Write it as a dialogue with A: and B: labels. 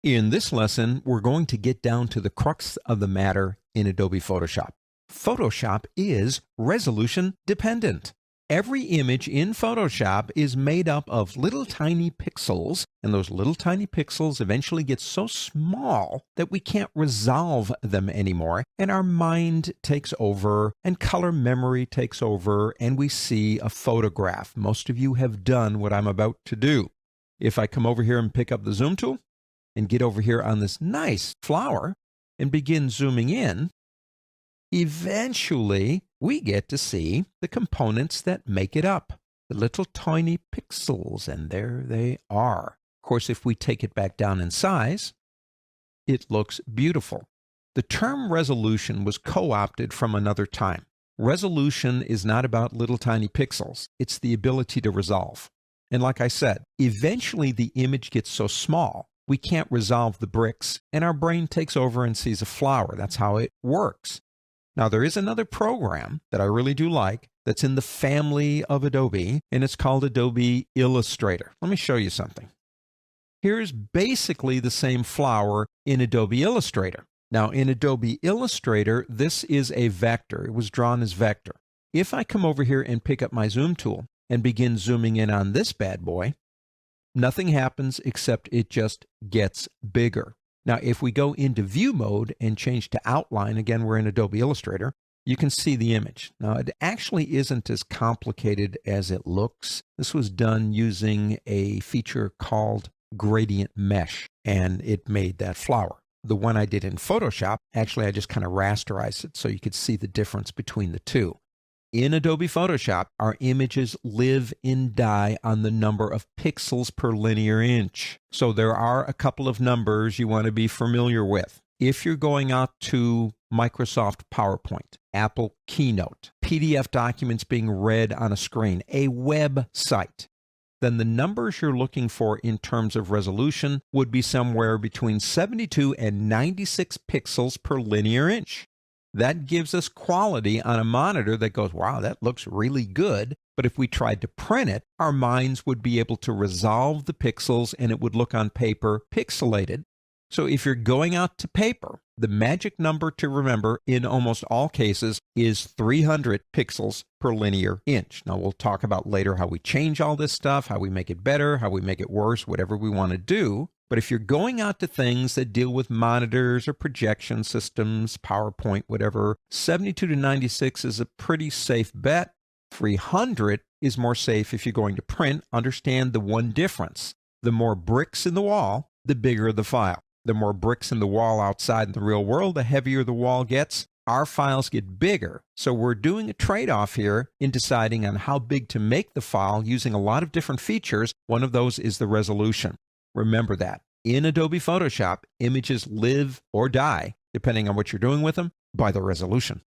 A: In this lesson, we're going to get down to the crux of the matter in Adobe Photoshop. Photoshop is resolution dependent. Every image in Photoshop is made up of little tiny pixels, and those little tiny pixels eventually get so small that we can't resolve them anymore, and our mind takes over, and color memory takes over, and we see a photograph. Most of you have done what I'm about to do. If I come over here and pick up the zoom tool, and get over here on this nice flower and begin zooming in, eventually we get to see the components that make it up, the little tiny pixels, and there they are. Of course, if we take it back down in size, it looks beautiful. The term resolution was co-opted from another time. Resolution is not about little tiny pixels. It's the ability to resolve. And like I said, eventually the image gets so small we can't resolve the bricks, and our brain takes over and sees a flower. That's how it works. Now, there is another program that I really do like that's in the family of Adobe, and it's called Adobe Illustrator. Let me show you something. Here's basically the same flower in Adobe Illustrator. Now, in Adobe Illustrator, this is a vector. It was drawn as vector. If I come over here and pick up my zoom tool and begin zooming in on this bad boy, nothing happens except it just gets bigger. Now, if we go into view mode and change to outline, again, we're in Adobe Illustrator, you can see the image. Now, it actually isn't as complicated as it looks. This was done using a feature called gradient mesh, and it made that flower. The one I did in Photoshop, actually, I just kind of rasterized it so you could see the difference between the two. In Adobe Photoshop, our images live and die on the number of pixels per linear inch. So there are a couple of numbers you want to be familiar with. If you're going out to Microsoft PowerPoint, Apple Keynote, PDF documents being read on a screen, a website, then the numbers you're looking for in terms of resolution would be somewhere between 72 and 96 pixels per linear inch. That gives us quality on a monitor that goes, wow, that looks really good. But if we tried to print it, our minds would be able to resolve the pixels and it would look on paper pixelated. So if you're going out to paper, the magic number to remember in almost all cases is 300 pixels per linear inch. Now, we'll talk about later how we change all this stuff, how we make it better, how we make it worse, whatever we want to do. But if you're going out to things that deal with monitors or projection systems, PowerPoint, whatever, 72 to 96 is a pretty safe bet. 300 is more safe if you're going to print. Understand the one difference. The more bricks in the wall, the bigger the file. The more bricks in the wall outside in the real world, the heavier the wall gets. Our files get bigger. So we're doing a trade-off here in deciding on how big to make the file using a lot of different features. One of those is the resolution. Remember that. In Adobe Photoshop, images live or die, depending on what you're doing with them, by the resolution.